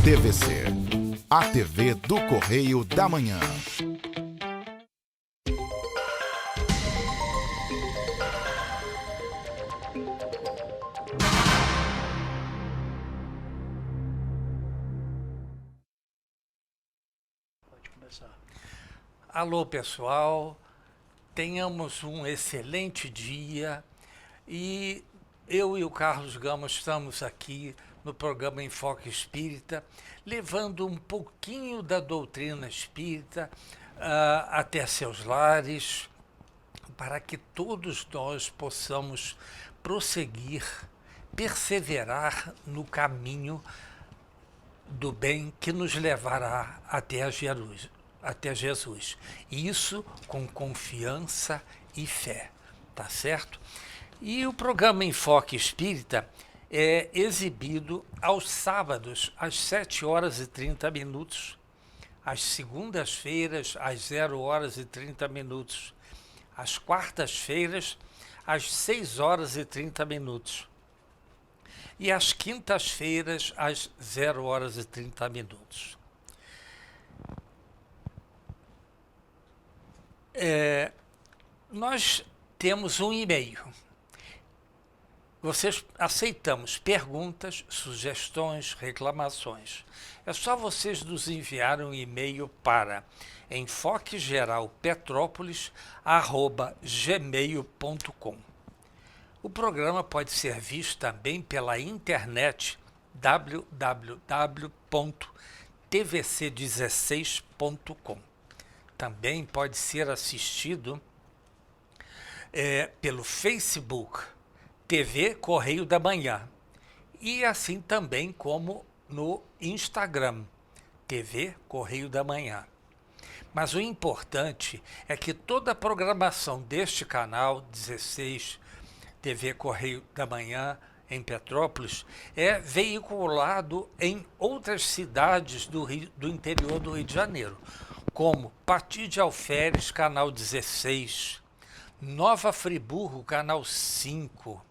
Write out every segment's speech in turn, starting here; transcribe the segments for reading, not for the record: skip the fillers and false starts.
TVC, a TV do Correio da Manhã. Pode começar. Alô, pessoal, tenhamos um excelente dia e eu e o Carlos Gama estamos aqui no programa Enfoque Espírita, levando um pouquinho da doutrina espírita até seus lares, para que todos nós possamos prosseguir, perseverar no caminho do bem que nos levará até Jesus. Isso com confiança e fé, tá certo? E o programa Enfoque Espírita é exibido aos sábados, às 7h30, às segundas-feiras, às 0h30, às quartas-feiras, às 6h30, e às quintas-feiras, às 0h30. Nós temos um e-mail. Aceitamos perguntas, sugestões, reclamações. É só vocês nos enviarem um e-mail para enfoquegeralpetropolis@gmail.com. O programa pode ser visto também pela internet www.tvc16.com. Também pode ser assistido pelo Facebook TV Correio da Manhã, e assim também como no Instagram, TV Correio da Manhã. Mas o importante é que toda a programação deste canal 16, TV Correio da Manhã, em Petrópolis, é veiculado em outras cidades do interior do Rio de Janeiro, como Pati de Alferes, canal 16, Nova Friburgo, canal 5,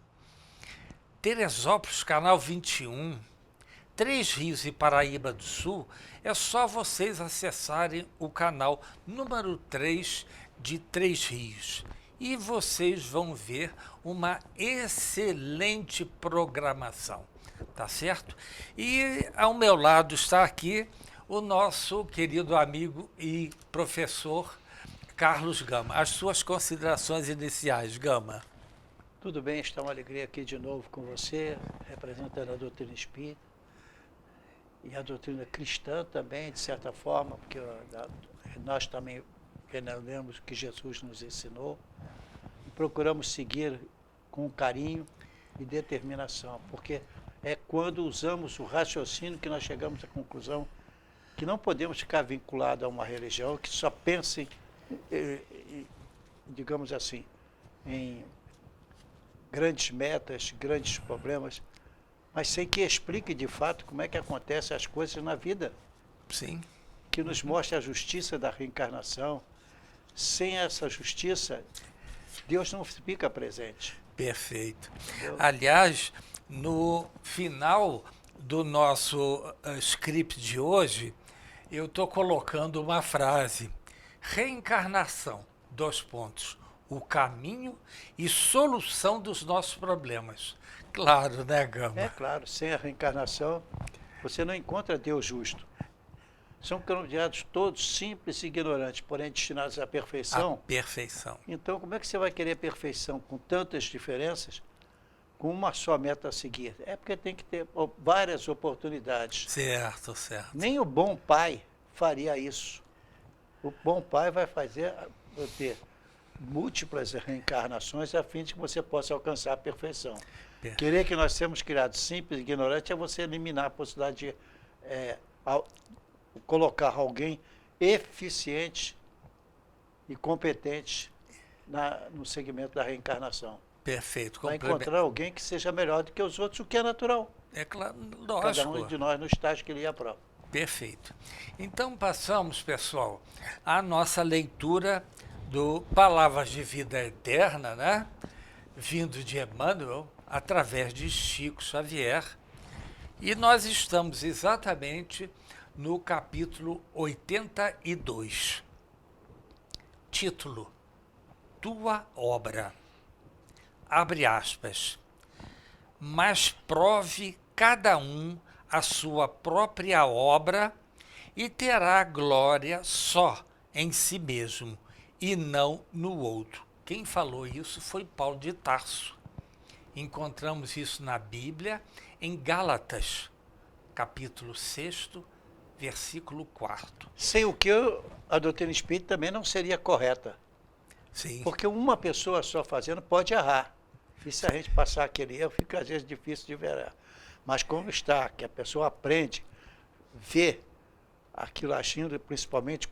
Teresópolis, canal 21, Três Rios e Paraíba do Sul. É só vocês acessarem o canal número 3 de Três Rios e vocês vão ver uma excelente programação, tá certo? E ao meu lado está aqui o nosso querido amigo e professor Carlos Gama. As suas considerações iniciais, Gama. Tudo bem, está uma alegria aqui de novo com você, representando a doutrina espírita e a doutrina cristã também, de certa forma, porque nós também veneramos o que Jesus nos ensinou e procuramos seguir com carinho e determinação, porque é quando usamos o raciocínio que nós chegamos à conclusão que não podemos ficar vinculados a uma religião que só pense, digamos assim, em grandes metas, grandes problemas, mas sem que explique de fato como é que acontecem as coisas na vida. Sim. Que nos mostre a justiça da reencarnação. Sem essa justiça, Deus não fica presente. Perfeito. Entendeu? Aliás, no final do nosso script de hoje, eu estou colocando uma frase: reencarnação, : o caminho e solução dos nossos problemas. Claro, né, Gama? É claro, sem a reencarnação, você não encontra Deus justo. São criados todos simples e ignorantes, porém destinados à perfeição. A perfeição. Então, como é que você vai querer perfeição com tantas diferenças, com uma só meta a seguir? É porque tem que ter várias oportunidades. Certo, certo. Nem o bom pai faria isso. O bom pai vai ter múltiplas reencarnações a fim de que você possa alcançar a perfeição. Perfeito. Querer que nós sejamos criados simples e ignorantes é você eliminar a possibilidade de colocar alguém eficiente e competente no segmento da reencarnação. Perfeito. Vai encontrar alguém que seja melhor do que os outros, o que é natural. É claro, lógico. Cada um de nós no estágio que ele aprova. Perfeito. Então passamos, pessoal, à nossa leitura do Palavras de Vida Eterna, né? Vindo de Emmanuel, através de Chico Xavier. E nós estamos exatamente no capítulo 82. Título: Tua obra. Abre aspas. Mas prove cada um a sua própria obra e terá glória só em si mesmo e não no outro. Quem falou isso foi Paulo de Tarso. Encontramos isso na Bíblia, em Gálatas, capítulo 6, versículo 4. Sem o que a doutrina espírita também não seria correta. Sim, Porque uma pessoa só fazendo pode errar. E se a gente passar aquele erro, fica às vezes difícil de ver. Mas como está, que a pessoa aprende, vê aquilo agindo, principalmente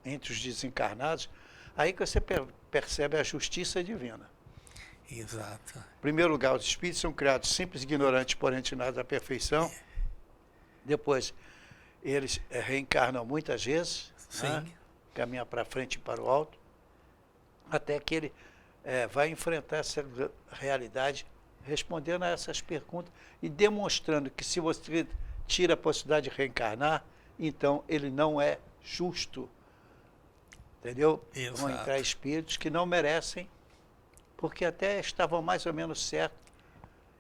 entre os desencarnados, aí que você percebe a justiça divina. exato. Em primeiro lugar, os espíritos são criados simples e ignorantes, porém destinados à perfeição. Depois, eles reencarnam muitas vezes, Sim. né? Caminham para frente e para o alto, até que ele vai enfrentar essa realidade, respondendo a essas perguntas e demonstrando que se você tira a possibilidade de reencarnar, então ele não é justo. Entendeu? Exato. Vão entrar espíritos que não merecem, porque até estavam mais ou menos certos,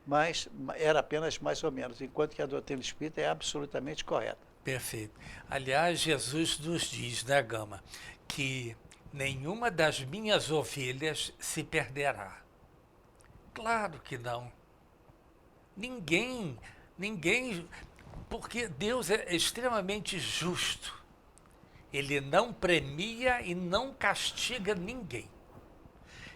mas era apenas mais ou menos, enquanto que a doutrina espírita é absolutamente correta. Perfeito. Aliás, Jesus nos diz, né, Gama, que nenhuma das minhas ovelhas se perderá. Claro que não. Ninguém, porque Deus é extremamente justo. Ele não premia e não castiga ninguém.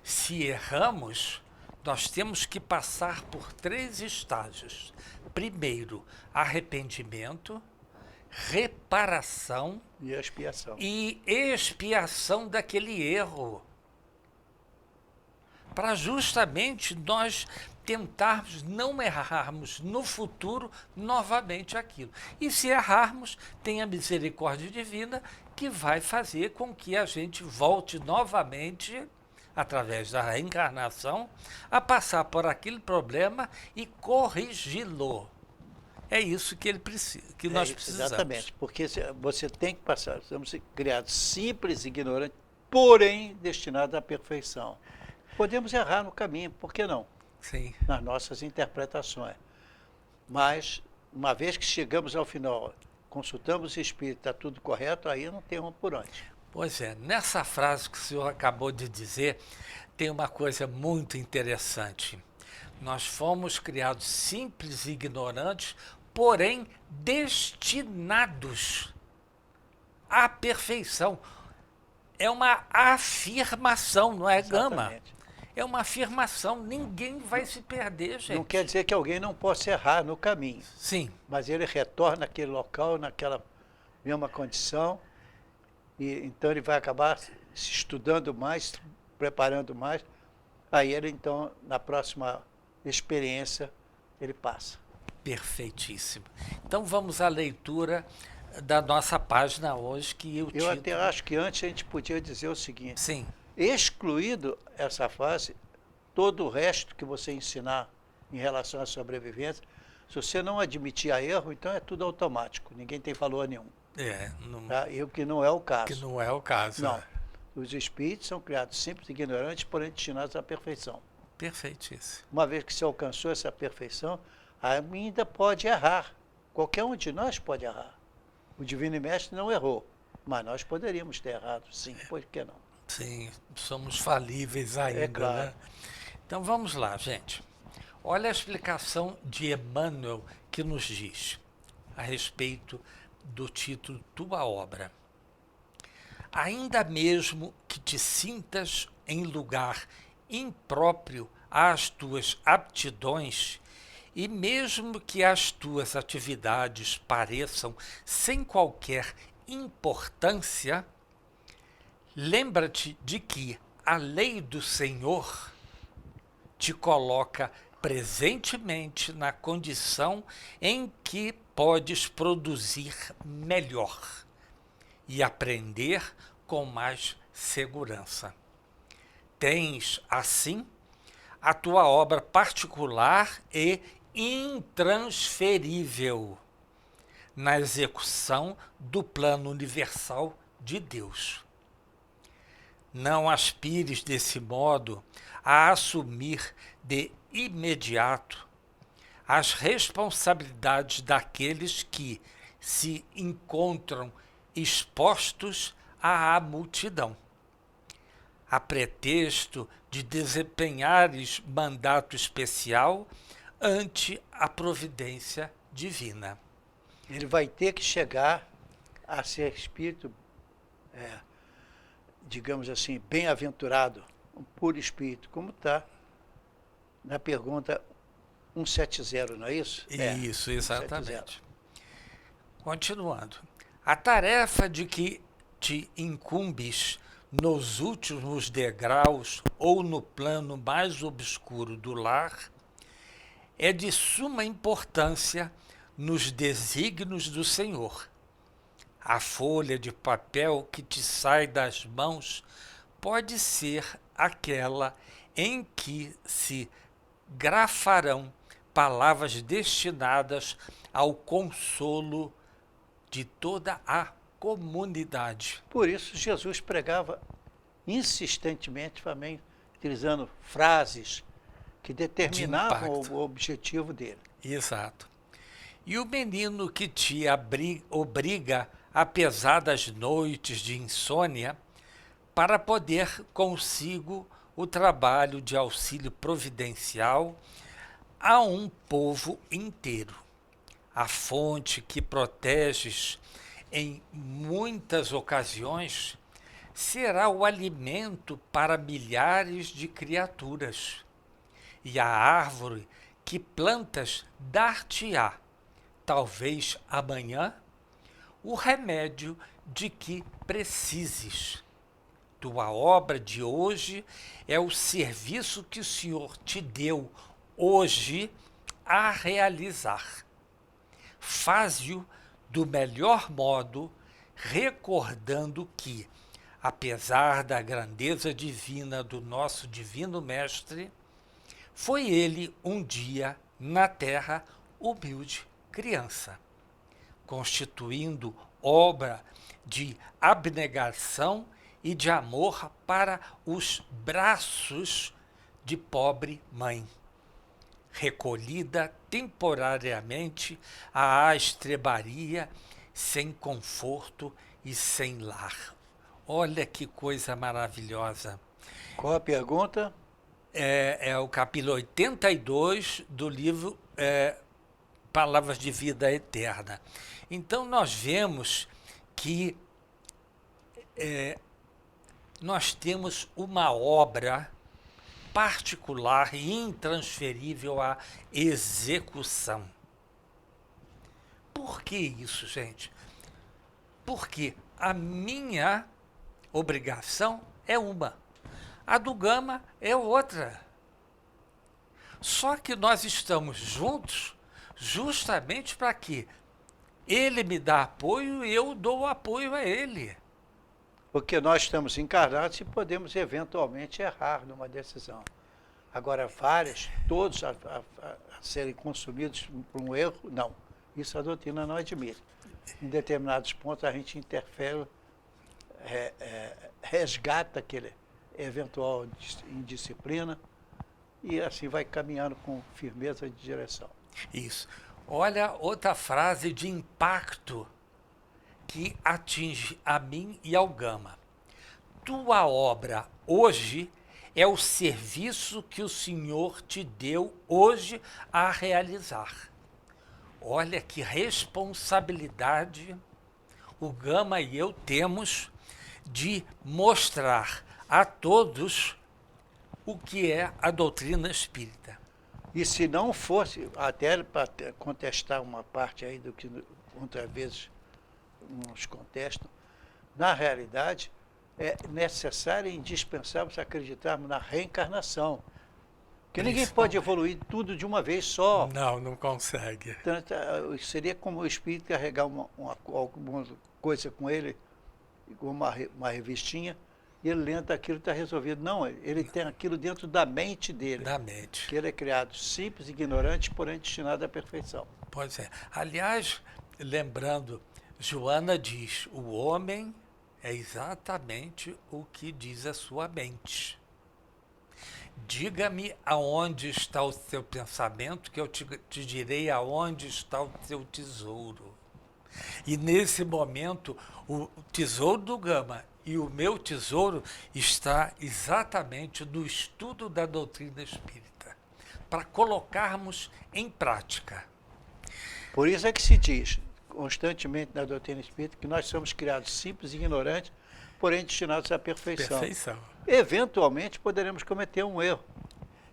Se erramos, nós temos que passar por 3 estágios. Primeiro, arrependimento, reparação E a expiação. e expiação daquele erro. Para justamente nós tentarmos não errarmos no futuro novamente aquilo. E se errarmos, tem a misericórdia divina que vai fazer com que a gente volte novamente, através da reencarnação, a passar por aquele problema e corrigi-lo. É isso que ele precisa, que nós precisamos. Exatamente, porque você tem que passar, estamos criados simples e ignorantes, porém destinados à perfeição. Podemos errar no caminho, por que não? Sim. Nas nossas interpretações. Mas, uma vez que chegamos ao final, consultamos o espírito, está tudo correto, aí não tem por onde. Pois é, nessa frase que o senhor acabou de dizer, tem uma coisa muito interessante. Nós fomos criados simples e ignorantes, porém destinados à perfeição. É uma afirmação, não é, Gama? Exatamente. É uma afirmação, ninguém vai se perder, gente. Não quer dizer que alguém não possa errar no caminho, Sim, mas ele retorna naquele local, naquela mesma condição, e então ele vai acabar se estudando mais, preparando mais, aí ele então, na próxima experiência, ele passa. perfeitíssimo. Então vamos à leitura da nossa página hoje, que o Eu até acho que antes a gente podia dizer o seguinte, Sim, excluído essa fase, todo o resto que você ensinar em relação à sobrevivência, se você não admitir a erro, então é tudo automático, ninguém tem valor nenhum. não, Tá? E o que não é o caso. que não é o caso. Não. né? Os espíritos são criados simples e ignorantes, porém destinados à perfeição. Perfeitíssimo. Uma vez que você alcançou essa perfeição, ainda pode errar. Qualquer um de nós pode errar. O Divino Mestre não errou, mas nós poderíamos ter errado, sim, por que não? Sim, somos falíveis ainda, claro. né? Então vamos lá, gente. Olha a explicação de Emmanuel que nos diz a respeito do título Tua Obra. Ainda mesmo que te sintas em lugar impróprio às tuas aptidões, e mesmo que as tuas atividades pareçam sem qualquer importância, lembra-te de que a lei do Senhor te coloca presentemente na condição em que podes produzir melhor e aprender com mais segurança. Tens, assim, a tua obra particular e intransferível na execução do plano universal de Deus. Não aspires desse modo a assumir de imediato as responsabilidades daqueles que se encontram expostos à multidão, a pretexto de desempenhares mandato especial ante a providência divina. Ele vai ter que chegar a ser espírito, digamos assim, bem-aventurado, um puro espírito, como está na pergunta 170, não é isso? Isso, exatamente. 170. Continuando. A tarefa de que te incumbes nos últimos degraus ou no plano mais obscuro do lar é de suma importância nos desígnios do Senhor. A folha de papel que te sai das mãos pode ser aquela em que se grafarão palavras destinadas ao consolo de toda a comunidade. Por isso, Jesus pregava insistentemente também, utilizando frases que determinavam o objetivo dele. Exato. E o menino que te obriga a pesadas noites de insônia para poder consigo o trabalho de auxílio providencial a um povo inteiro. A fonte que proteges em muitas ocasiões será o alimento para milhares de criaturas. E a árvore que plantas dar-te-á, talvez amanhã, o remédio de que precises. Tua obra de hoje é o serviço que o Senhor te deu hoje a realizar. Faze-o do melhor modo, recordando que, apesar da grandeza divina do nosso Divino Mestre, foi ele um dia, na terra, humilde criança, constituindo obra de abnegação e de amor para os braços de pobre mãe, recolhida temporariamente à estrebaria, sem conforto e sem lar. Olha que coisa maravilhosa. Qual a pergunta? É o capítulo 82 do livro Palavras de Vida Eterna. Então nós vemos que nós temos uma obra particular e intransferível à execução. Por que isso, gente? Porque a minha obrigação é uma, a do Gama é outra. Só que nós estamos juntos justamente para que ele me dá apoio e eu dou apoio a ele. Porque nós estamos encarnados e podemos eventualmente errar numa decisão. Agora, todos a serem consumidos por um erro, não. Isso a doutrina não admite. Em determinados pontos a gente interfere, resgata aquele eventual indisciplina e assim vai caminhando com firmeza de direção. Isso. Olha outra frase de impacto que atinge a mim e ao Gama. Tua obra hoje é o serviço que o Senhor te deu hoje a realizar. Olha que responsabilidade o Gama e eu temos de mostrar a todos o que é a doutrina espírita. E se não fosse, até para contestar uma parte aí do que muitas vezes nos contestam, na realidade é necessário e indispensável acreditarmos na reencarnação. Porque ninguém pode evoluir tudo de uma vez só. Não consegue. Portanto, seria como o espírito carregar alguma coisa com ele, uma revistinha, e ele lendo aquilo está resolvido. Não, ele tem aquilo dentro da mente dele. Da mente. Que ele é criado simples, ignorante, porém destinado à perfeição. Pois é. Aliás, lembrando, Joana diz, o homem é exatamente o que diz a sua mente. Diga-me aonde está o seu pensamento, que eu te direi aonde está o seu tesouro. E nesse momento, o tesouro do Gama e o meu tesouro está exatamente no estudo da doutrina espírita, para colocarmos em prática. Por isso é que se diz constantemente na doutrina espírita que nós somos criados simples e ignorantes, porém destinados à perfeição. Perfeição. Eventualmente poderemos cometer um erro,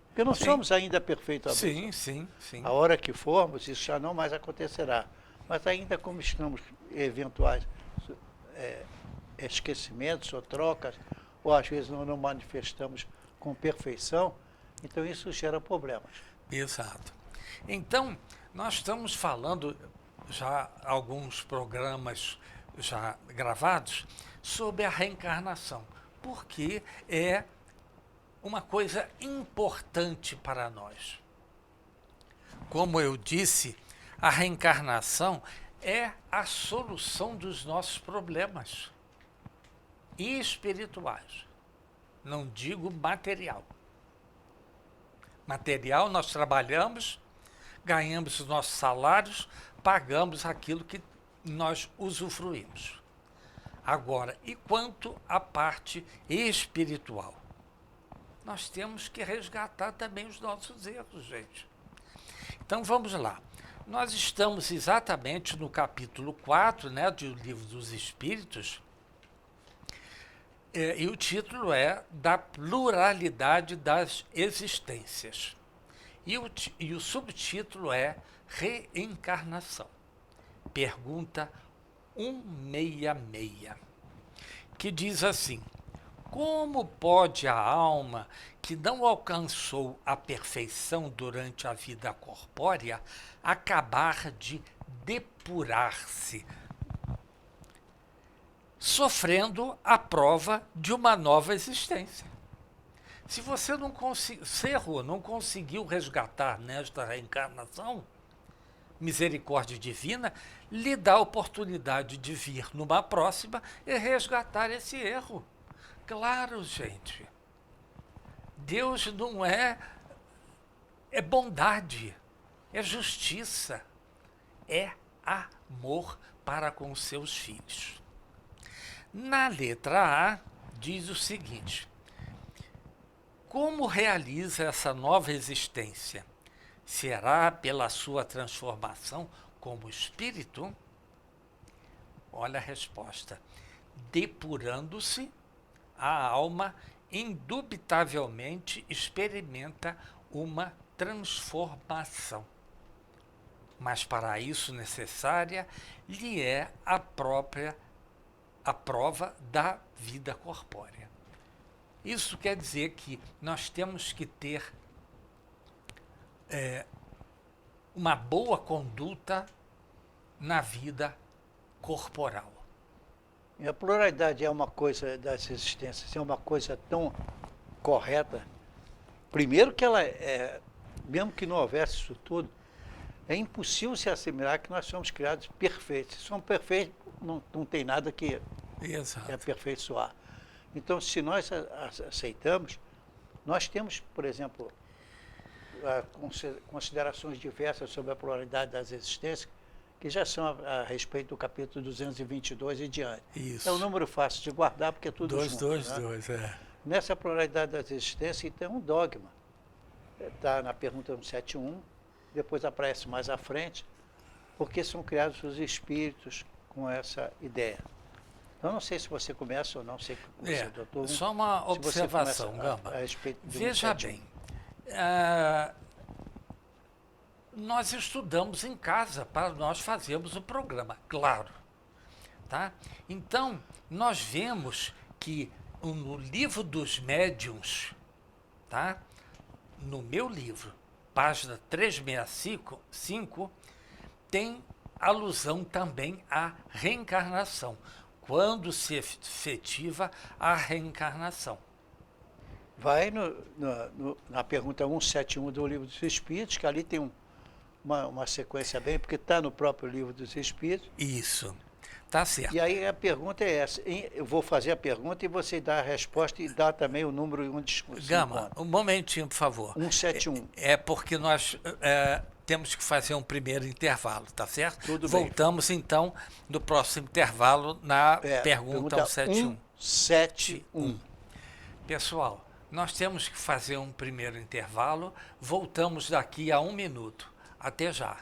porque não somos ainda perfeitos. Sim, sim, sim. A hora que formos, isso já não mais acontecerá. Mas ainda como estamos eventuais esquecimentos ou trocas, ou às vezes não manifestamos com perfeição, então isso gera problemas. Exato. Então, nós estamos falando já alguns programas já gravados sobre a reencarnação, porque é uma coisa importante para nós. Como eu disse, a reencarnação é a solução dos nossos problemas espirituais. Não digo material. Material, nós trabalhamos, ganhamos os nossos salários, pagamos aquilo que nós usufruímos. Agora, e quanto à parte espiritual? Nós temos que resgatar também os nossos erros, gente. Então, vamos lá. Nós estamos exatamente no capítulo 4, né, do Livro dos Espíritos, e o título é Da Pluralidade das Existências. E o subtítulo é Reencarnação. Pergunta 166, que diz assim: como pode a alma que não alcançou a perfeição durante a vida corpórea acabar de depurar-se, sofrendo a prova de uma nova existência? Se você não conseguiu resgatar nesta reencarnação, misericórdia divina lhe dá a oportunidade de vir numa próxima e resgatar esse erro. Claro, gente. Deus não é bondade, é justiça, é amor para com os seus filhos. Na letra A, diz o seguinte: como realiza essa nova existência? Será pela sua transformação como espírito? Olha a resposta. Depurando-se, a alma indubitavelmente experimenta uma transformação. Mas para isso necessária lhe é a prova da vida corpórea. Isso quer dizer que nós temos que ter uma boa conduta na vida corporal. E a pluralidade é uma coisa das existências, é uma coisa tão correta. Primeiro que ela mesmo que não houvesse isso tudo, é impossível se assimilar que nós somos criados perfeitos. Se somos perfeitos, não tem nada que aperfeiçoar. Então, se nós aceitamos, nós temos, por exemplo, considerações diversas sobre a pluralidade das existências, que já são a respeito do capítulo 222 e diante. Isso. É um número fácil de guardar, porque é tudo junto. 222, né? Nessa pluralidade das existências, tem um dogma. Está na pergunta 171, depois aparece mais à frente, porque são criados os espíritos com essa ideia. Então, não sei se você começa ou não, sei que você, doutor. Só uma observação, Gama. A respeito do Veja 171. bem, nós estudamos em casa para nós fazermos o programa, claro. Tá? Então, nós vemos que no livro dos médiuns, tá? No meu livro, página 365, tem alusão também à reencarnação, quando se efetiva a reencarnação. Vai na pergunta 171 do Livro dos Espíritos, que ali tem uma sequência bem, porque está no próprio Livro dos Espíritos. Isso, tá certo. E aí a pergunta é essa. Eu vou fazer a pergunta e você dá a resposta e dá também o número onde se Gama, encontra. um momentinho, por favor. 171. É porque nós temos que fazer um primeiro intervalo, tá certo? Tudo bem. Voltamos, então, no próximo intervalo, na pergunta 171. 171. Pessoal, nós temos que fazer um primeiro intervalo. Voltamos daqui a 1 minuto. Até já.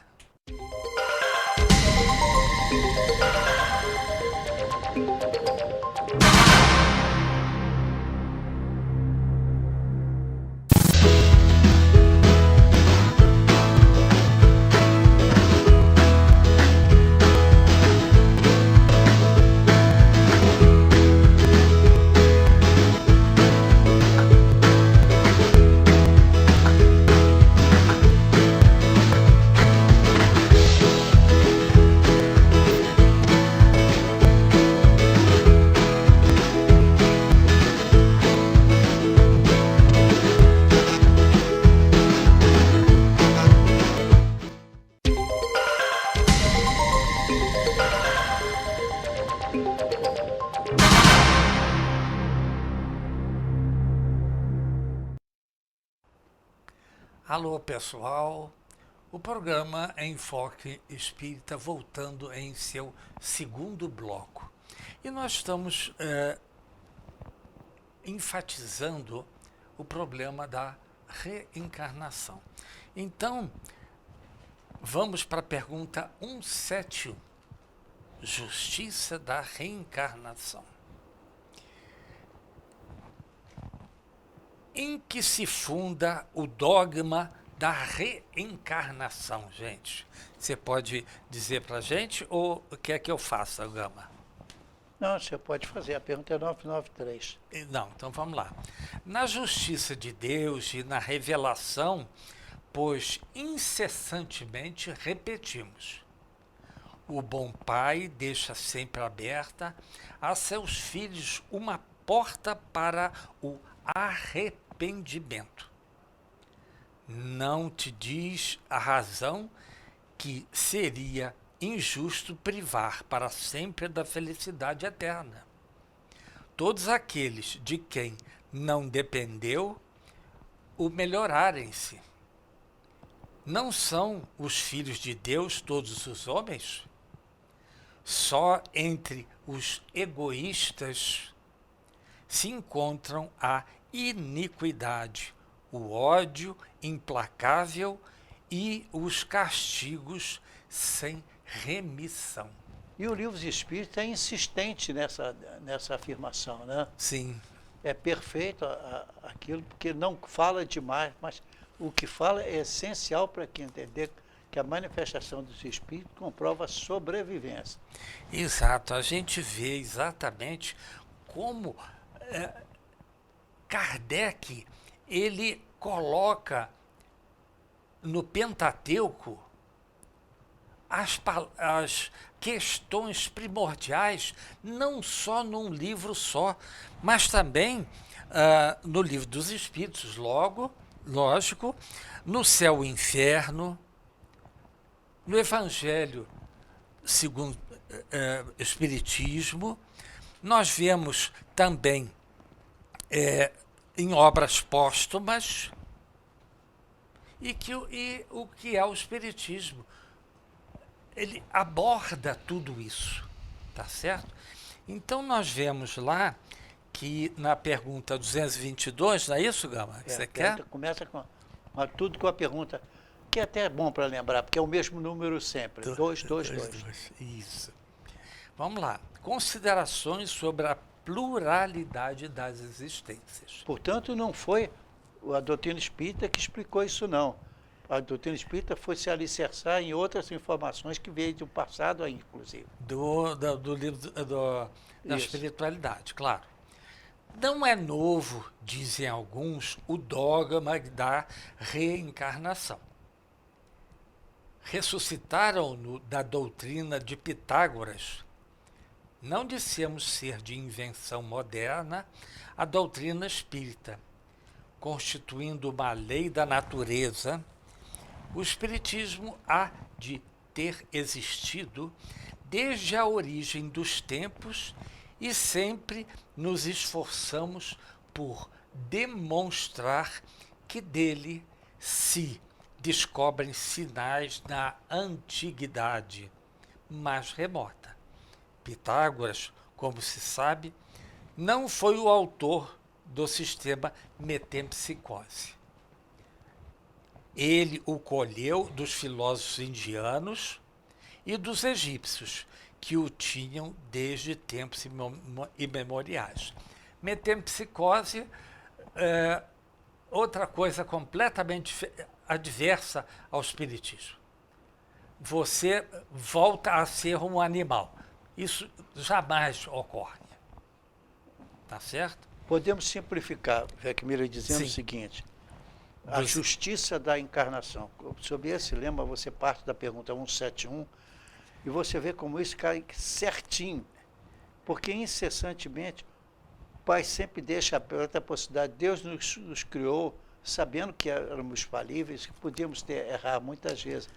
Alô, pessoal. O programa Enfoque Espírita voltando em seu segundo bloco. E nós estamos enfatizando o problema da reencarnação. Então, vamos para a pergunta 171. Justiça da reencarnação. Em que se funda o dogma da reencarnação, gente? Você pode dizer para a gente ou quer que eu faça, Gama? Não, você pode fazer. A pergunta é 993. Não, então vamos lá. Na justiça de Deus e na revelação, pois incessantemente repetimos: o bom Pai deixa sempre aberta a seus filhos uma porta para o arrependimento. Não te diz a razão que seria injusto privar para sempre da felicidade eterna todos aqueles de quem não dependeu o melhorarem-se. Não são os filhos de Deus todos os homens? Só entre os egoístas se encontram a iniquidade, o ódio implacável e os castigos sem remissão. E o Livro dos Espíritos é insistente nessa afirmação, né? Sim. É perfeito aquilo, porque não fala demais, mas o que fala é essencial para que entender que a manifestação dos Espíritos comprova a sobrevivência. Exato. A gente vê exatamente como Kardec, ele coloca no Pentateuco as questões primordiais, não só num livro só, mas também no Livro dos Espíritos, lógico, no Céu e Inferno, no Evangelho segundo Espiritismo. Nós vemos também em obras póstumas e o que é o Espiritismo. Ele aborda tudo isso, tá certo? Então nós vemos lá que na pergunta 222, não é isso, Gama? Que você quer? Começa tudo com a pergunta, que é até bom para lembrar, porque é o mesmo número sempre, 222. Isso. Vamos lá. Considerações sobre a pluralidade das existências. Portanto, não foi a doutrina espírita que explicou isso, não. A doutrina espírita foi se alicerçar em outras informações que veio do passado aí, inclusive. Do livro da espiritualidade, claro. Não é novo, dizem alguns, o dogma da reencarnação. Ressuscitaram-no da doutrina de Pitágoras, não dissemos ser de invenção moderna a doutrina espírita, constituindo uma lei da natureza. O espiritismo há de ter existido desde a origem dos tempos e sempre nos esforçamos por demonstrar que dele se descobrem sinais da antiguidade mais remota. Pitágoras, como se sabe, não foi o autor do sistema metempsicose. Ele o colheu dos filósofos indianos e dos egípcios, que o tinham desde tempos imemoriais. Metempsicose é outra coisa completamente adversa ao espiritismo. Você volta a ser um animal. Isso jamais ocorre. Tá certo? Podemos simplificar, Vecmílio, dizendo Sim. o seguinte: a justiça da encarnação. Sob esse lema, você parte da pergunta 171 e você vê como isso cai certinho. Porque incessantemente o Pai sempre deixa aberta a possibilidade. Deus nos criou sabendo que éramos falíveis, que podíamos errar muitas vezes.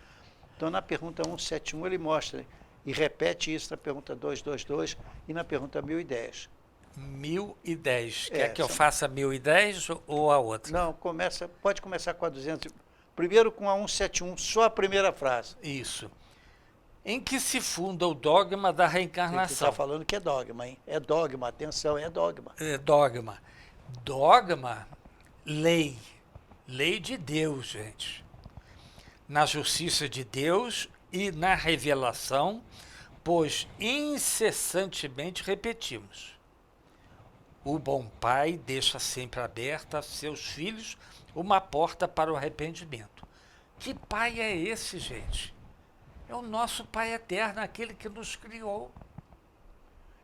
Então, na pergunta 171, ele mostra e repete isso na pergunta 222 e na pergunta 1010. 1010. Quer que eu faça 1010 ou a outra? Não, pode começar com a 200. Primeiro com a 171, só a primeira frase. Isso. Em que se funda o dogma da Você reencarnação? está falando que é dogma, hein? É dogma, atenção, é dogma. É dogma. Dogma, lei. Lei de Deus, gente. Na justiça de Deus e na revelação, pois incessantemente repetimos. O bom pai deixa sempre aberta a seus filhos uma porta para o arrependimento. Que pai é esse, gente? É o nosso Pai eterno, aquele que nos criou.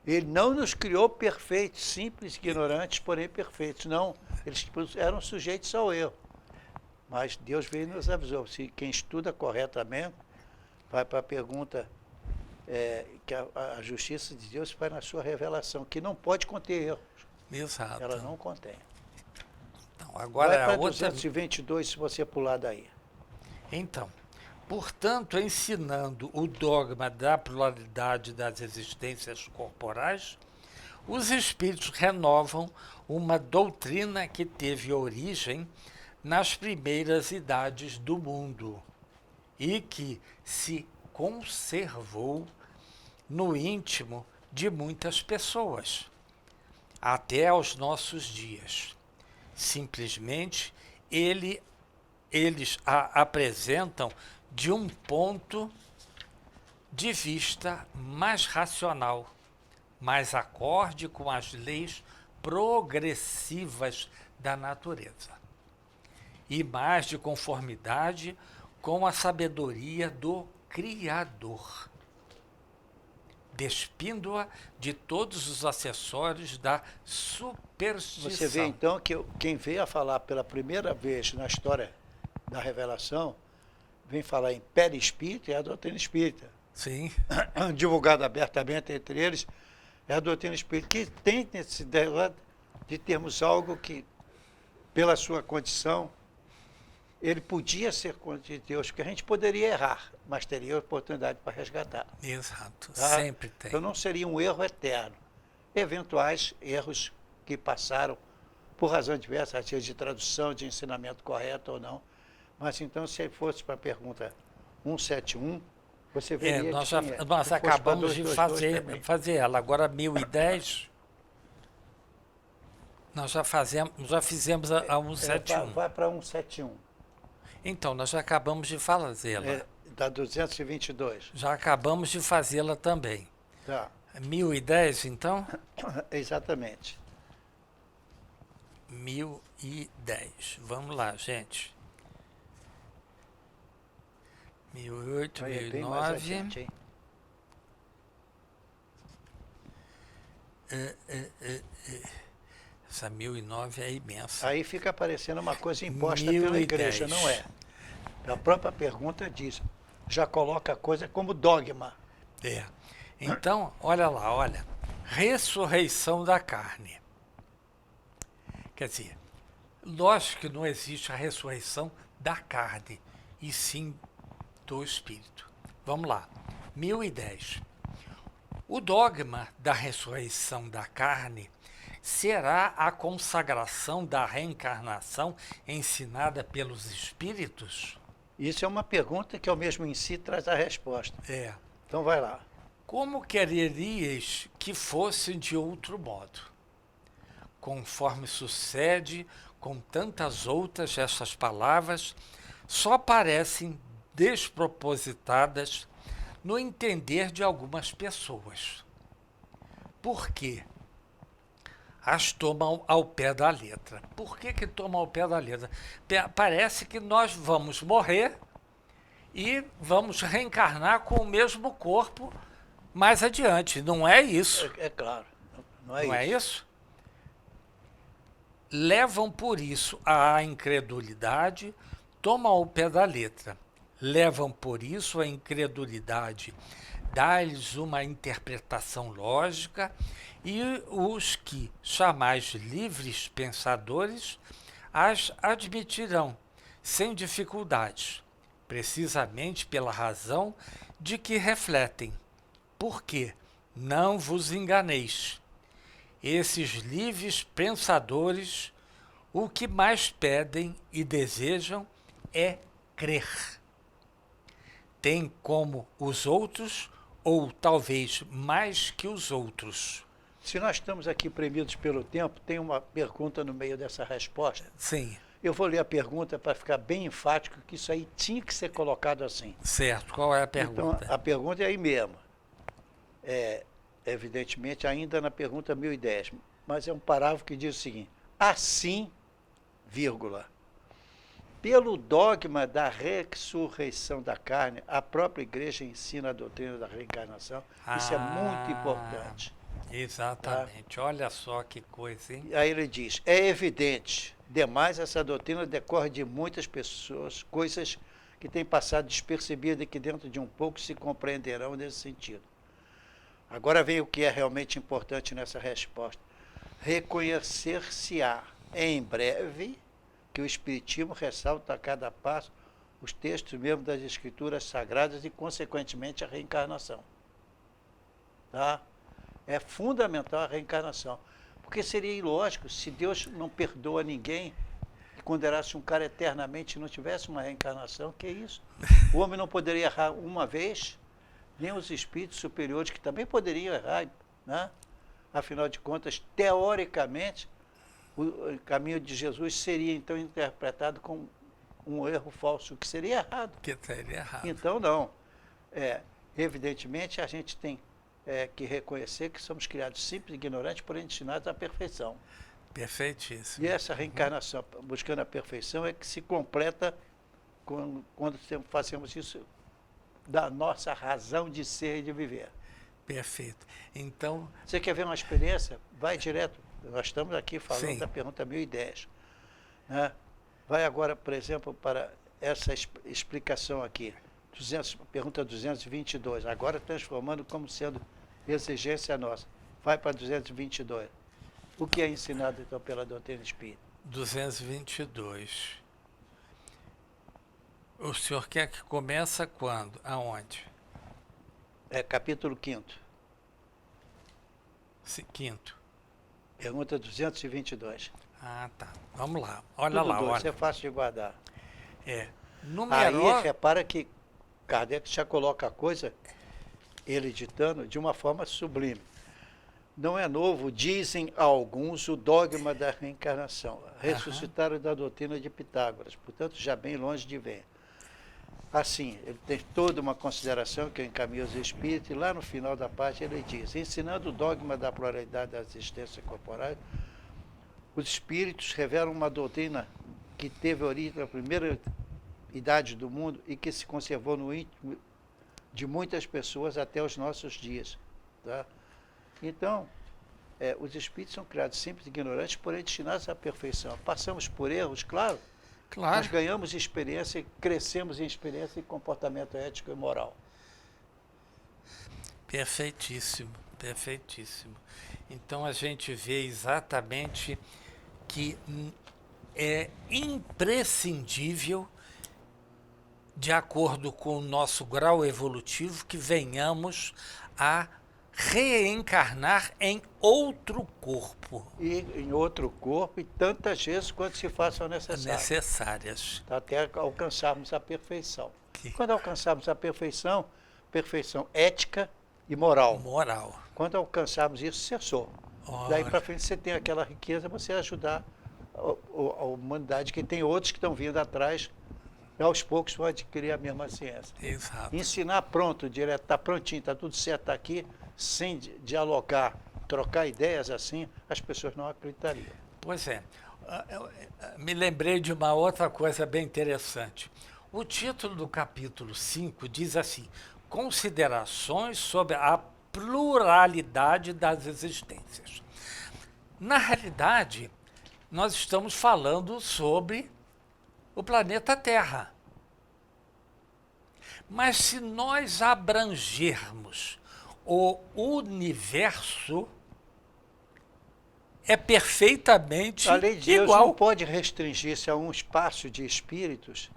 Ele não nos criou perfeitos, simples, ignorantes, porém perfeitos. Não, eles eram sujeitos ao erro. Mas Deus veio e nos avisou. Se quem estuda corretamente, vai para a pergunta que a justiça de Deus vai na sua revelação, que não pode conter erros. Exato. Ela não contém. Então, agora Vai é para a outra. 222 se você pular daí. Então, portanto, ensinando o dogma da pluralidade das existências corporais, os espíritos renovam uma doutrina que teve origem nas primeiras idades do mundo e que se conservou no íntimo de muitas pessoas, até aos nossos dias. Simplesmente, eles a apresentam de um ponto de vista mais racional, mais acorde com as leis progressivas da natureza e mais de conformidade com a sabedoria do Criador, despindo-a de todos os acessórios da superstição. Você vê então que quem veio a falar pela primeira vez na história da revelação, vem falar em perispírito é a doutrina espírita. Sim. Divulgada abertamente entre eles, é a doutrina espírita, que tem esse ideia de termos algo que, pela sua condição, ele podia ser contra de Deus, porque a gente poderia errar, mas teria oportunidade para resgatar. Exato, Tá? sempre tem. Então não seria um erro eterno. Eventuais erros que passaram por razão diversa, seja de tradução, de ensinamento correto ou não. Mas então, se fosse para a pergunta 171, você veria nós que nós acabamos de 222 fazer ela. Agora 1010, nós já fizemos a 171. Vai para 171. Então, nós já acabamos de fazê-la. Da 222. Já acabamos de fazê-la também. Tá. 1010, então? Exatamente. 1010. Vamos lá, gente. 1008, Aí é bem mais 1009. adiante, hein? Essa 1009 é imensa. Aí fica parecendo uma coisa imposta pela 1010. igreja, não é? A própria pergunta diz, já coloca a coisa como dogma. É. Então, olha lá, olha. ressurreição da carne. Quer dizer, lógico que não existe a ressurreição da carne, e sim do espírito. Vamos lá, 1010. O dogma da ressurreição da carne será a consagração da reencarnação ensinada pelos espíritos? Isso é uma pergunta que, ao mesmo em si, traz a resposta. É. Então, vai lá. Como quererias que fosse de outro modo? Conforme sucede com tantas outras, essas palavras só parecem despropositadas no entender de algumas pessoas. Por quê? As tomam ao pé da letra. Por que tomam ao pé da letra? Parece que nós vamos morrer e vamos reencarnar com o mesmo corpo mais adiante. Não é isso. É claro, não Não é isso? Levam por isso à incredulidade, tomam ao pé da letra. Levam por isso a incredulidade, dá-lhes uma interpretação lógica, e os que chamais livres pensadores as admitirão sem dificuldades, precisamente pela razão de que refletem. Porque não vos enganeis. Esses livres pensadores, o que mais pedem e desejam é crer. Tem como os outros, ou talvez mais que os outros. Se nós estamos aqui premidos pelo tempo, tem uma pergunta no meio dessa resposta. Sim. Eu vou ler a pergunta para ficar bem enfático, que isso aí tinha que ser colocado assim. Certo. Qual é a pergunta? Então, a pergunta é aí mesmo. Evidentemente, ainda na pergunta 1010, mas é um parágrafo que diz o seguinte: assim, vírgula, pelo dogma da ressurreição da carne, a própria igreja ensina a doutrina da reencarnação. Isso é muito importante. Exatamente. Tá? Olha só que coisa, hein? Aí ele diz: é evidente, demais essa doutrina decorre de muitas pessoas, coisas que têm passado despercebidas e que dentro de um pouco se compreenderão nesse sentido. Agora vem o que é realmente importante nessa resposta. Reconhecer-se-á em breve que o Espiritismo ressalta a cada passo os textos mesmo das Escrituras Sagradas e, consequentemente, a reencarnação. Tá? É fundamental a reencarnação. Porque seria ilógico se Deus não perdoa ninguém e condenasse um cara eternamente e não tivesse uma reencarnação. Que é isso? O homem não poderia errar uma vez, nem os espíritos superiores, que também poderiam errar, né? Afinal de contas, teoricamente, o caminho de Jesus seria então interpretado como um erro falso, que seria errado. Que seria errado. Então, não. Evidentemente, a gente tem que reconhecer que somos criados simples e ignorantes, porém destinados à perfeição. Perfeitíssimo. E essa reencarnação, buscando a perfeição, é que se completa quando fazemos isso da nossa razão de ser e de viver. Perfeito. Então... Você quer ver uma experiência? Vai direto. Nós estamos aqui falando Sim. da pergunta 1010. Né? Vai agora, por exemplo, para essa explicação aqui. Pergunta 222. Agora transformando como sendo exigência nossa. Vai para 222. O que é ensinado, então, pela doutrina espírita? 222. O senhor quer que começa quando? Aonde? Capítulo 5º. Quinto. Pergunta 222. Ah, tá. Vamos lá. Olha Tudo lá, dois, olha. isso é fácil de guardar. Numeró... Aí, repara que Kardec já coloca a coisa, ele ditando, de uma forma sublime. Não é novo, dizem alguns, o dogma da reencarnação. Ressuscitaram da doutrina de Pitágoras, portanto, já bem longe de ver. Assim, ele tem toda uma consideração que eu encaminho aos espíritos, e lá no final da parte ele diz: ensinando o dogma da pluralidade da existência corporal, os espíritos revelam uma doutrina que teve origem na primeira idade do mundo e que se conservou no íntimo de muitas pessoas até os nossos dias. Tá? Então, os espíritos são criados simples e ignorantes, porém destinados à perfeição. Passamos por erros, claro. Claro. Nós ganhamos experiência, crescemos em experiência e comportamento ético e moral. Perfeitíssimo, Perfeitíssimo. Então a gente vê exatamente que é imprescindível, de acordo com o nosso grau evolutivo, que venhamos a reencarnar em outro corpo. E em outro corpo, e tantas vezes quanto se façam Necessárias. até alcançarmos a perfeição. Que- Quando alcançarmos a perfeição, perfeição ética e moral. Moral. Quando alcançarmos isso, cessou. Ora. Daí para frente você tem aquela riqueza, você ajudar a humanidade, que tem outros que estão vindo atrás, e aos poucos vão adquirir a mesma ciência. Exato. Ensinar pronto, direto, está prontinho, está tudo certo, está aqui, sem dialogar, trocar ideias assim, as pessoas não acreditariam. Pois é. Eu me lembrei de uma outra coisa bem interessante. O título do capítulo 5 diz assim: Considerações sobre a pluralidade das existências. Na realidade, nós estamos falando sobre o planeta Terra. Mas se nós abrangermos o universo, é perfeitamente A lei de Deus igual. não pode restringir-se a um espaço de espíritos,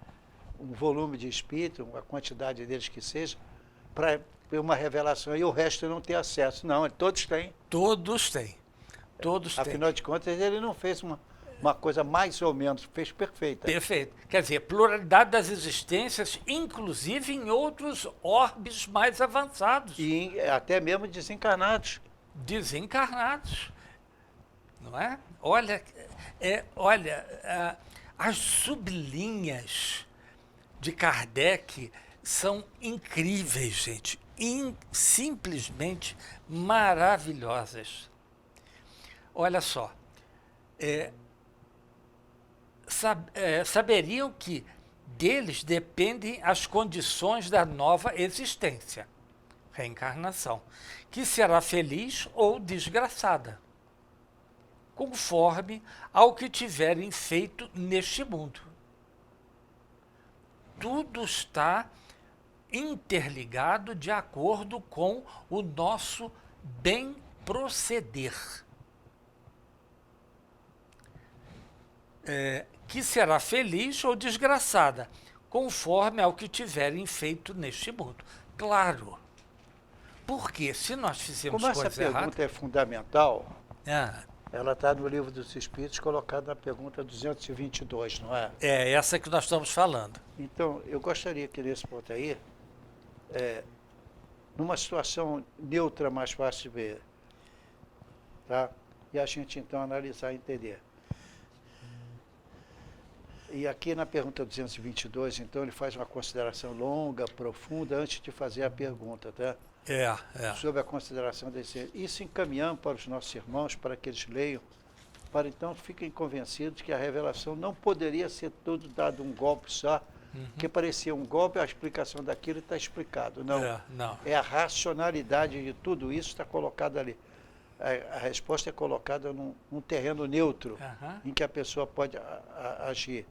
um volume de espíritos, a quantidade deles que seja, para ter uma revelação e o resto não ter acesso. Não, todos têm. Todos têm. Todos têm. Afinal de contas, ele não fez uma coisa mais ou menos, fez perfeita. Perfeito. Quer dizer, pluralidade das existências, inclusive em outros orbes mais avançados, E até mesmo desencarnados. desencarnados. Não é? Olha, as sublinhas de Kardec são incríveis, gente. Simplesmente maravilhosas. Olha só. Saberiam que deles dependem as condições da nova existência, reencarnação, que será feliz ou desgraçada, conforme ao que tiverem feito neste mundo. Tudo está interligado de acordo com o nosso bem proceder. Que será feliz ou desgraçada, conforme ao que tiverem feito neste mundo. Claro, porque se nós fizermos Como essa coisa pergunta errada... é fundamental, Ah, ela está no Livro dos Espíritos, colocada na pergunta 222, não é? é essa que nós estamos falando. Então, eu gostaria que nesse ponto aí, numa situação neutra mais fácil de ver, tá? E a gente então analisar e entender. E aqui na pergunta 222, então, ele faz uma consideração longa, profunda, antes de fazer a pergunta, tá? Sobre a consideração desse. Isso encaminhamos para os nossos irmãos, para que eles leiam, para então fiquem convencidos que a revelação não poderia ser tudo dado um golpe só, que parecia um golpe, a explicação daquilo está explicado. Não. Não. É a racionalidade de tudo isso está colocada ali. A resposta é colocada num terreno neutro, em que a pessoa pode agir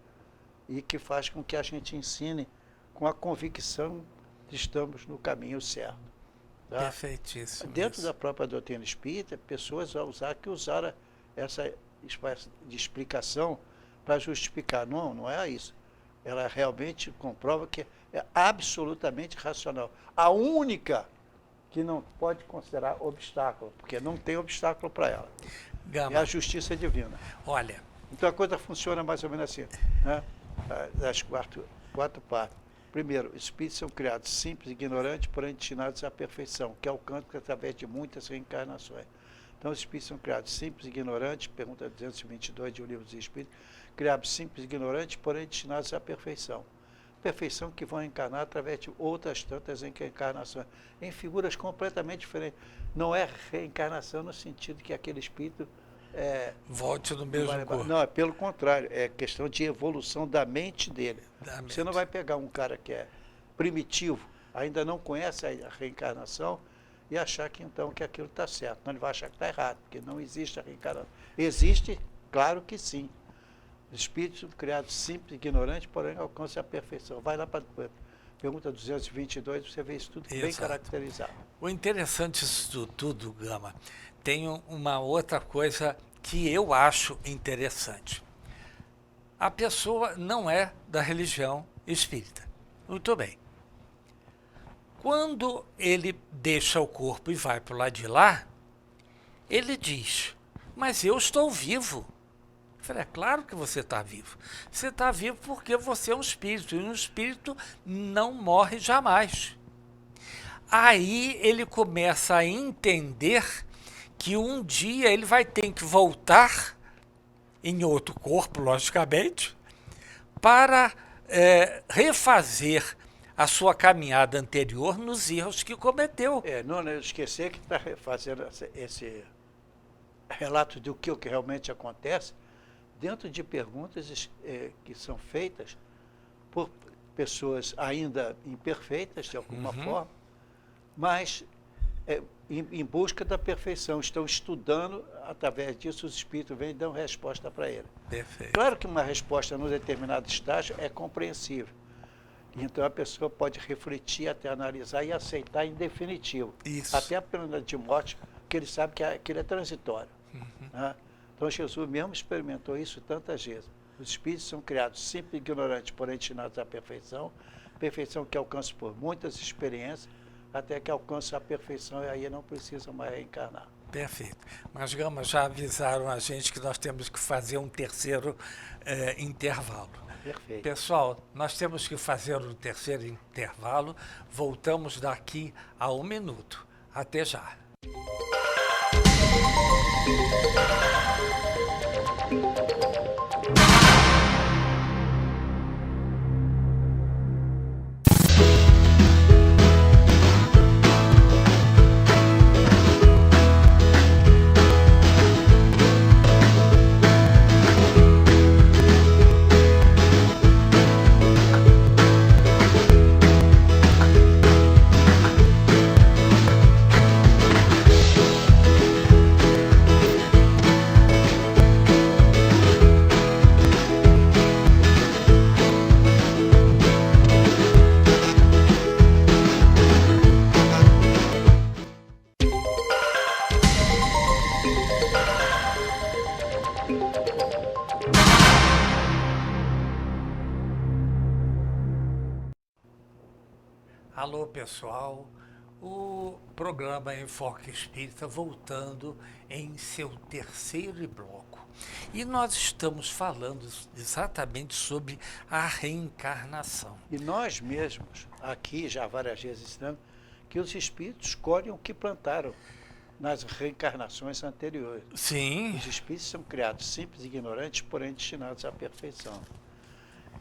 e que faz com que a gente ensine com a convicção que estamos no caminho certo. Tá? Perfeitíssimo. Dentro da própria doutrina espírita, pessoas usaram essa espécie de explicação para justificar. Não é isso. Ela realmente comprova que é absolutamente racional. A única que não pode considerar obstáculo, porque não tem obstáculo para ela. Gama. É a justiça divina. Olha. Então a coisa funciona mais ou menos assim, né? Das quatro partes. Primeiro, espíritos são criados simples, ignorantes, porém destinados à perfeição, que alcançam através de muitas reencarnações. Então os espíritos são criados simples, ignorantes, pergunta 222 de O Livro dos Espíritos, criados simples, ignorantes, porém destinados à perfeição. Perfeição que vão encarnar através de outras tantas reencarnações, em figuras completamente diferentes. Não é reencarnação no sentido que aquele espírito volte no mesmo corpo. não, é pelo contrário, é questão de evolução da mente dele. Você não vai pegar um cara que é primitivo, ainda não conhece a reencarnação, e achar que então que aquilo está certo. Não, ele vai achar que está errado, porque não existe a reencarnação. Existe? Claro que sim. Espíritos criados simples, ignorantes, porém alcançam a perfeição. Vai lá para pergunta 222, você vê isso tudo bem Exato. caracterizado. O interessante disso tudo, Gama, tem uma outra coisa que eu acho interessante. A pessoa não é da religião espírita. Muito bem. Quando ele deixa o corpo e vai para o lado de lá, ele diz, mas eu estou vivo. Eu falei, é claro que você está vivo. Você está vivo porque você é um espírito, e um espírito não morre jamais. Aí ele começa a entender que um dia ele vai ter que voltar em outro corpo, logicamente, para refazer a sua caminhada anterior nos erros que cometeu. Não esquecer que está fazendo esse relato do que realmente acontece dentro de perguntas que são feitas por pessoas ainda imperfeitas, de alguma forma, mas em busca da perfeição. Estão estudando, através disso os espíritos vêm e dão resposta para ele. Perfeito. Claro que uma resposta num determinado estágio é compreensível. Então a pessoa pode refletir, até analisar e aceitar em definitivo. Isso. Até a pena de morte, que ele sabe que aquilo é transitório. Né? Então Jesus mesmo experimentou isso tantas vezes. Os espíritos são criados simples e ignorantes, porém destinados à perfeição. Perfeição que alcança por muitas experiências, até que alcança a perfeição e aí não precisa mais reencarnar. Perfeito. Mas, Gama, já avisaram a gente que nós temos que fazer um terceiro intervalo. Perfeito. Pessoal, nós temos que fazer um terceiro intervalo. Voltamos daqui a 1 minuto. Até já. Alô, pessoal. O programa Enfoque Espírita voltando em seu terceiro bloco. E nós estamos falando exatamente sobre a reencarnação. E nós mesmos, aqui já várias vezes ensinamos, que os espíritos escolhem o que plantaram nas reencarnações anteriores. Sim. Os espíritos são criados simples e ignorantes, porém destinados à perfeição.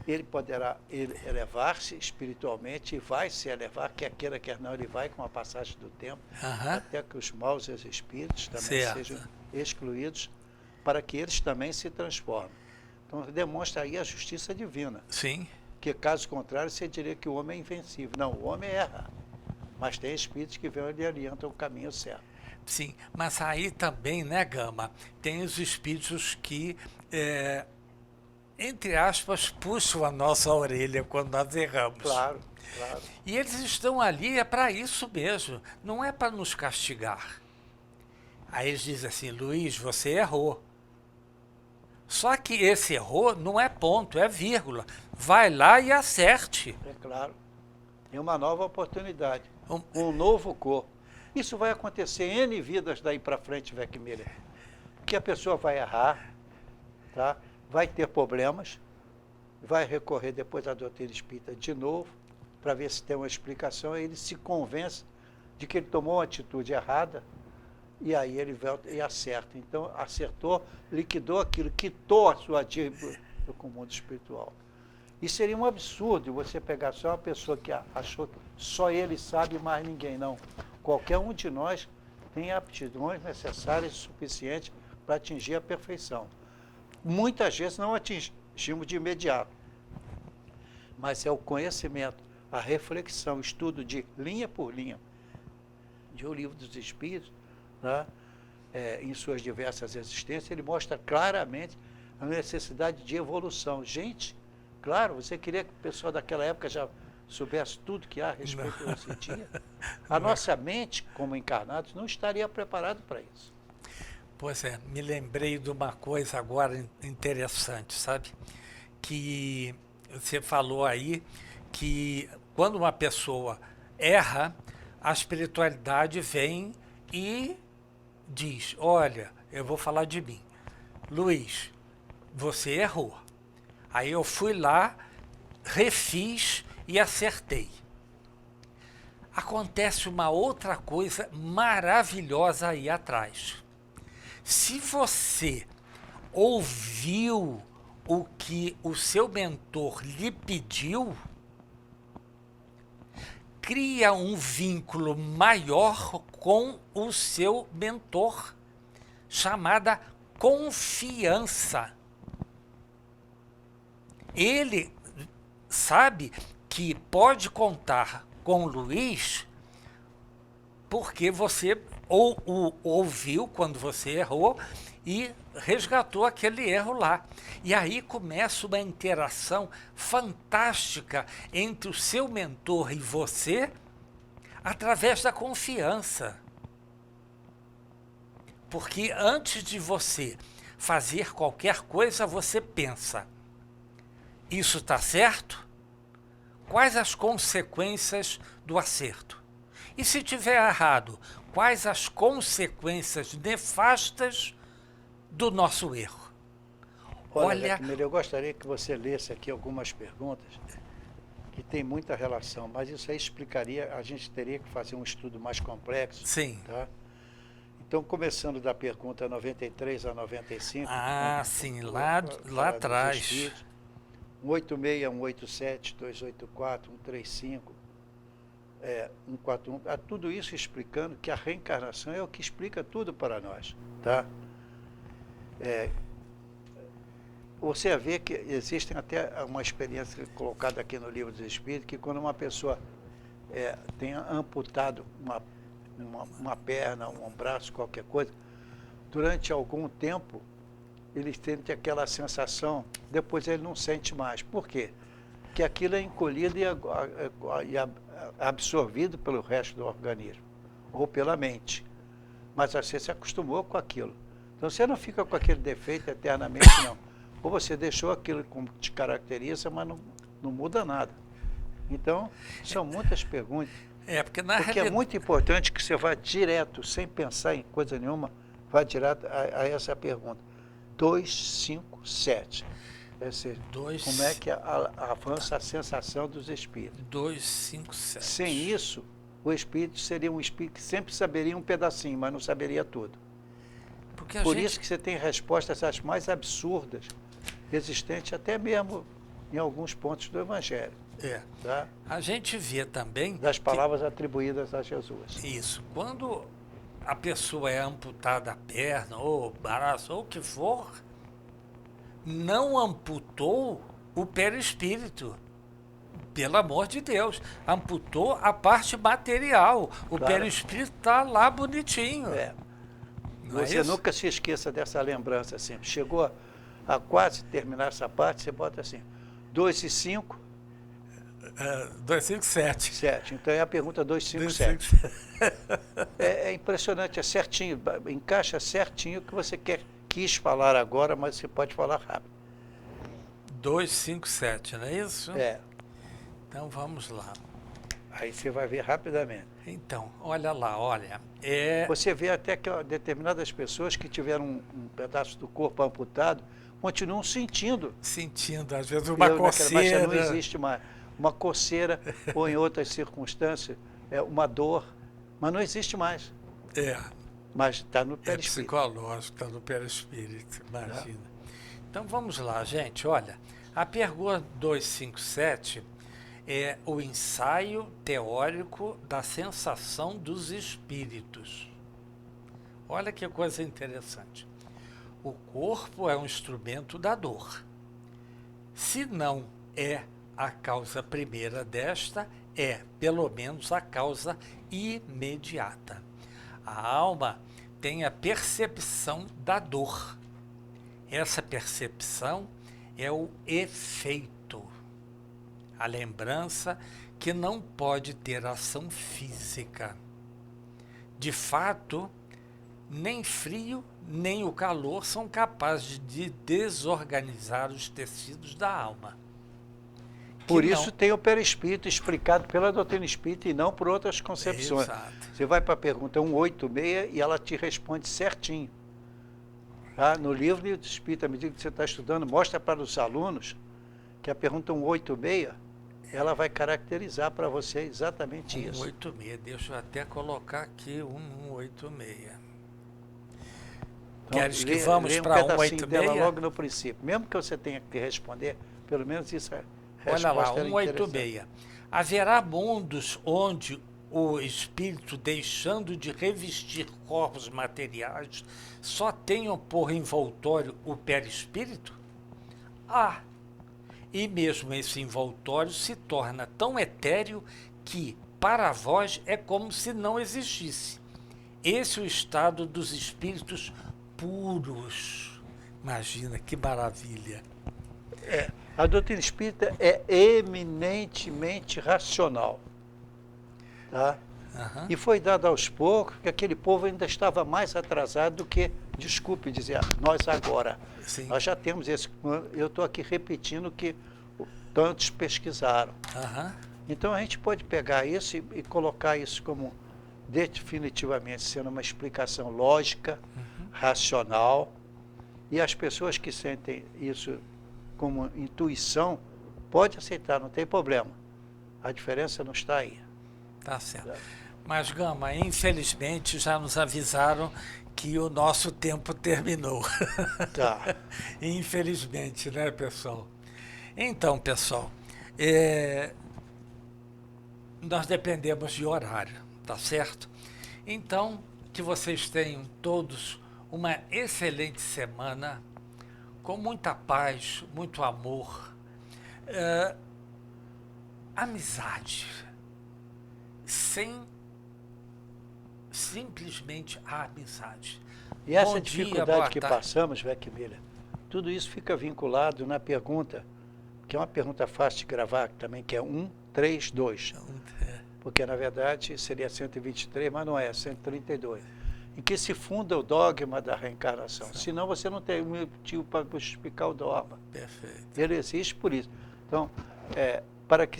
Ele poderá elevar-se espiritualmente e vai se elevar, quer queira, quer não, ele vai com a passagem do tempo, até que os maus espíritos também sejam excluídos, para que eles também se transformem. Então demonstra aí a justiça divina. Sim. Que caso contrário, você diria que o homem é invencível. Não, o homem erra, mas tem espíritos que vêm e lhe orientam o caminho certo. Sim, mas aí também, né, Gama, tem os espíritos que, entre aspas, puxam a nossa orelha quando nós erramos. Claro, claro. E eles estão ali para isso mesmo, não é para nos castigar. Aí eles dizem assim, Luiz, você errou. Só que esse erro não é ponto, é vírgula. Vai lá e acerte. É claro. Tem uma nova oportunidade, um novo corpo. Isso vai acontecer N vidas daí para frente, Weckmiller. Que a pessoa vai errar, tá? Vai ter problemas, vai recorrer depois à doutrina espírita de novo, para ver se tem uma explicação, aí ele se convence de que ele tomou uma atitude errada, e aí ele volta e acerta. Então, acertou, liquidou aquilo, quitou a sua dívida com o mundo espiritual. E seria um absurdo você pegar só uma pessoa que achou que só ele sabe, mais ninguém não. Qualquer um de nós tem aptidões necessárias e suficientes para atingir a perfeição. Muitas vezes não atingimos de imediato, mas é o conhecimento, a reflexão, estudo de linha por linha de O Livro dos Espíritos, né? Em suas diversas existências, ele mostra claramente a necessidade de evolução. Gente, claro, você queria que o pessoal daquela época já soubesse tudo que há a respeito do que você tinha, a nossa mente, como encarnados, não estaria preparada para isso. Pois é, me lembrei de uma coisa agora interessante, sabe? Que você falou aí que quando uma pessoa erra, a espiritualidade vem e diz: olha, eu vou falar de mim. Luiz, você errou. Aí eu fui lá, refiz e acertei. Acontece uma outra coisa maravilhosa aí atrás. Se você ouviu o que o seu mentor lhe pediu, cria um vínculo maior com o seu mentor, chamada confiança. Ele sabe que pode contar com o Luiz porque você ou o ouviu quando você errou e resgatou aquele erro lá. E aí começa uma interação fantástica entre o seu mentor e você através da confiança. Porque antes de você fazer qualquer coisa, você pensa: isso está certo? Quais as consequências do acerto? E se tiver errado, quais as consequências nefastas do nosso erro? Olha, eu gostaria que você lesse aqui algumas perguntas que tem muita relação, mas isso aí explicaria, a gente teria que fazer um estudo mais complexo. Sim. Tá? Então, começando da pergunta 93 a 95. Ah, sim, lá atrás. 186, 187, 284, 135, 141. Tudo isso explicando que a reencarnação é o que explica tudo para nós. Tá? Você vê que existem até uma experiência colocada aqui no Livro dos Espíritos, que quando uma pessoa tem amputado uma perna, um braço, qualquer coisa, durante algum tempo, ele sente aquela sensação, depois ele não sente mais. Por quê? Porque aquilo é encolhido e absorvido pelo resto do organismo, ou pela mente. Mas você se acostumou com aquilo. Então você não fica com aquele defeito eternamente, não. Ou você deixou aquilo como te caracteriza, mas não muda nada. Então, são muitas perguntas. Porque é muito importante que você vá direto, sem pensar em coisa nenhuma, vá direto a essa pergunta. 257. Como é que avança a sensação dos espíritos? 257. Sem isso, o espírito seria um espírito que sempre saberia um pedacinho, mas não saberia tudo. Por isso que você tem respostas as mais absurdas existentes até mesmo em alguns pontos do Evangelho. Tá? A gente vê também... das palavras atribuídas a Jesus. Isso. Quando a pessoa é amputada a perna, ou braço, ou o que for, não amputou o perispírito. Pelo amor de Deus. Amputou a parte material. O perispírito está lá bonitinho. Você nunca se esqueça dessa lembrança sempre. Chegou a quase terminar essa parte, você bota assim, 2 e 5. 257. 7. Então é a pergunta 257. É impressionante, é certinho, encaixa certinho o que você quis falar agora, mas você pode falar rápido. 257, não é isso? Então vamos lá. Aí você vai ver rapidamente. Então, olha lá, olha. Você vê até que determinadas pessoas que tiveram um pedaço do corpo amputado continuam sentindo. Sentindo, às vezes, uma coceira. Mas já não existe mais. Uma coceira, ou em outras circunstâncias, uma dor, mas não existe mais. Mas está no perispírito. É psicológico, está no perispírito, imagina. Então vamos lá, gente, olha. A pergunta 257 é o ensaio teórico da sensação dos espíritos. Olha que coisa interessante. O corpo é um instrumento da dor. Se não é a causa primeira desta, é, pelo menos, a causa imediata. A alma tem a percepção da dor. Essa percepção é o efeito, a lembrança que não pode ter ação física. De fato, nem frio nem o calor são capazes de desorganizar os tecidos da alma. Por isso tem o perispírito explicado pela doutrina espírita e não por outras concepções. Exato. Você vai para a pergunta 186 e ela te responde certinho. Tá? No livro do Espírito, à medida que você está estudando, mostra para os alunos que a pergunta 186, ela vai caracterizar para você exatamente isso. 186, deixa eu até colocar aqui 186. Então, Queres que vamos para um pedacinho dela 186? logo no princípio. Mesmo que você tenha que responder, pelo menos isso é Olha lá, resposta era 186. Haverá mundos onde o espírito, deixando de revestir corpos materiais, só tenham por envoltório o perispírito? Ah, e mesmo esse envoltório se torna tão etéreo que, para vós, é como se não existisse. Esse é o estado dos espíritos puros. Imagina, que maravilha. A doutrina espírita é eminentemente racional. Tá? Aham. E foi dada aos poucos, que aquele povo ainda estava mais atrasado do que, desculpe dizer, nós agora. Sim. Nós já temos esse. Eu estou aqui repetindo o que tantos pesquisaram. Aham. Então a gente pode pegar isso e colocar isso como definitivamente sendo uma explicação lógica, racional, e as pessoas que sentem isso como intuição, pode aceitar, não tem problema. A diferença não está aí. Tá certo. Mas, Gama, infelizmente já nos avisaram que o nosso tempo terminou. Tá. Infelizmente, né, pessoal? Então, pessoal, nós dependemos de horário, tá certo? Então, que vocês tenham todos uma excelente semana, com muita paz, muito amor, amizade, simplesmente a amizade. E essa Bom dia, dificuldade boa que tarde. passamos, Beck Miller, tudo isso fica vinculado na pergunta, que é uma pergunta fácil de gravar também, que é 132. Porque, na verdade, seria 123, mas não é, 132. Em que se funda o dogma da reencarnação. Senão você não tem um motivo para justificar o dogma. Perfeito. Ele existe por isso. Então, para que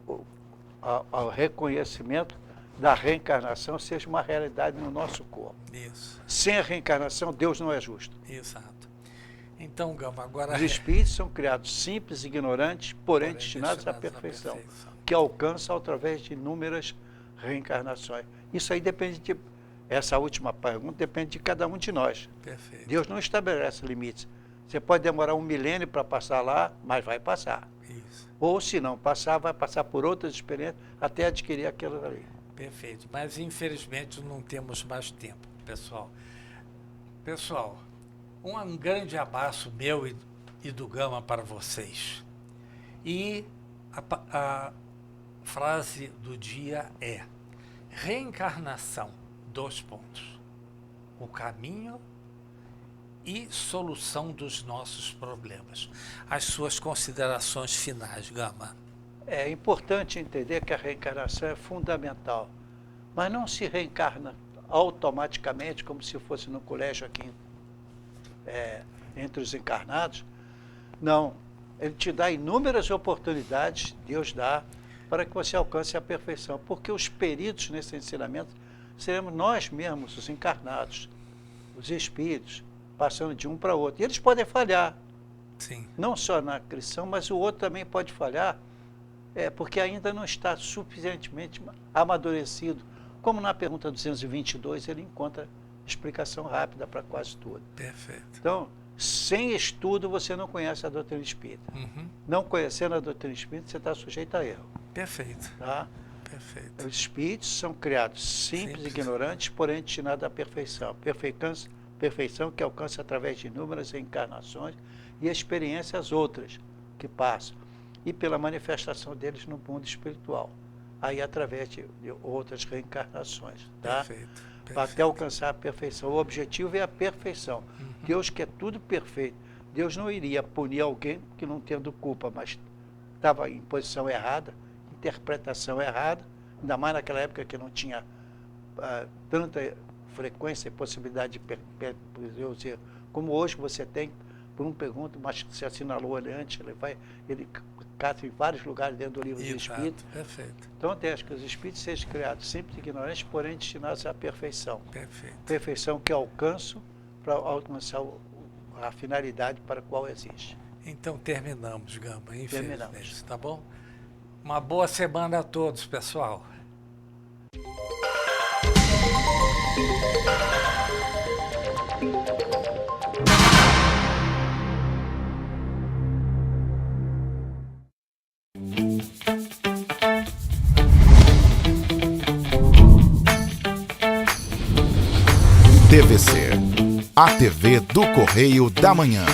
o reconhecimento da reencarnação seja uma realidade no nosso corpo. Isso, Sem a reencarnação, Deus não é justo. exato. Então, Gama, agora... Os espíritos são criados simples e ignorantes, porém destinados à perfeição, que alcançam através de inúmeras reencarnações. Isso aí depende de... Essa última pergunta depende de cada um de nós. Perfeito. Deus não estabelece limites. Você pode demorar 1 milênio para passar lá, mas vai passar. Isso. Ou, se não passar, vai passar por outras experiências até adquirir aquilo ali. Perfeito. Mas, infelizmente, não temos mais tempo, pessoal. Pessoal, um grande abraço meu e do Gama para vocês. E a frase do dia é: reencarnação, 2 pontos. O caminho e solução dos nossos problemas. As suas considerações finais, Gama. É importante entender que a reencarnação é fundamental, mas não se reencarna automaticamente, como se fosse no colégio aqui entre os encarnados. Não, ele te dá inúmeras oportunidades, Deus dá, para que você alcance a perfeição, porque os peritos nesse ensinamento seremos nós mesmos, os encarnados, os espíritos, passando de um para outro. E eles podem falhar, Sim. não só na cristão, mas o outro também pode falhar, porque ainda não está suficientemente amadurecido. Como na pergunta 222, ele encontra explicação rápida para quase tudo. Perfeito. Então, sem estudo, você não conhece a doutrina espírita. Não conhecendo a doutrina espírita, você está sujeito a erro. Perfeito. Tá? Perfeito. Os espíritos são criados simples e ignorantes, porém destinados à perfeição. Perfeição que alcança através de inúmeras reencarnações e experiências outras que passam. E pela manifestação deles no mundo espiritual. Aí através de outras reencarnações. Tá? Perfeito. Até alcançar a perfeição. O objetivo é a perfeição. Deus quer tudo perfeito. Deus não iria punir alguém que não tendo culpa, mas estava em posição errada, interpretação errada, ainda mais naquela época que não tinha tanta frequência e possibilidade de eu dizer, como hoje você tem, por uma pergunta, mas você assinalou ele antes, ele cata em vários lugares dentro do livro do Espírito. Perfeito. Então, acho que os Espíritos sejam criados sempre ignorantes, porém destinados à perfeição. Perfeito. Perfeição que alcançam para alcançar a finalidade para a qual existe. Então terminamos, Gamba, infelizmente, Terminamos. tá bom? Uma boa semana a todos, pessoal. TVC, a TV do Correio da Manhã.